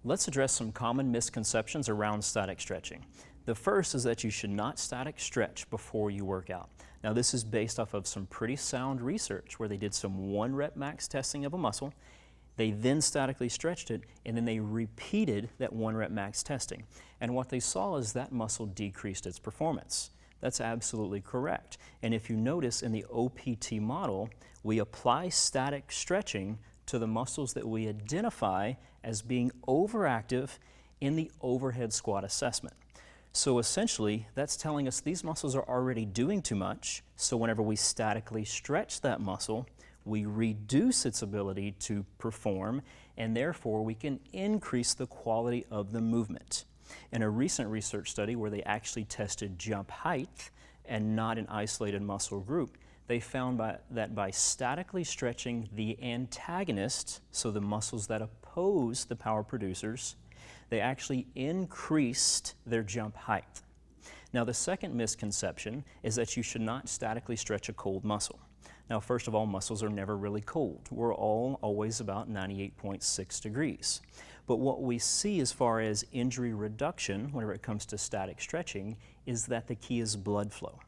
Let's address some common misconceptions around static stretching. The first is that you should not static stretch before you work out. Now this is based off of some pretty sound research where they did some 1 rep max testing of a muscle, they then statically stretched it, and then they repeated that 1 rep max testing. And what they saw is that muscle decreased its performance. That's absolutely correct. And if you notice in the OPT model, we apply static stretching to the muscles that we identify as being overactive in the overhead squat assessment. So essentially, that's telling us these muscles are already doing too much, so whenever we statically stretch that muscle, we reduce its ability to perform, and therefore we can increase the quality of the movement. In a recent research study where they actually tested jump height and not an isolated muscle group, they found that by statically stretching the antagonist, so the muscles that oppose the power producers, they actually increased their jump height. Now the second misconception is that you should not statically stretch a cold muscle. Now first of all, muscles are never really cold. We're all always about 98.6 degrees. But what we see as far as injury reduction whenever it comes to static stretching is that the key is blood flow.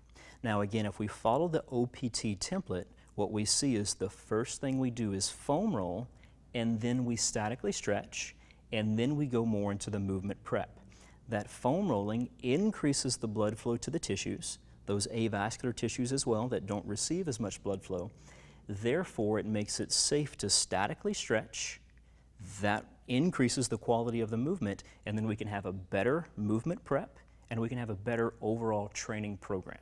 Now again, if we follow the OPT template, what we see is the first thing we do is foam roll, and then we statically stretch, and then we go more into the movement prep. That foam rolling increases the blood flow to the tissues, those avascular tissues as well that don't receive as much blood flow. Therefore, it makes it safe to statically stretch. That increases the quality of the movement, and then we can have a better movement prep, and we can have a better overall training program.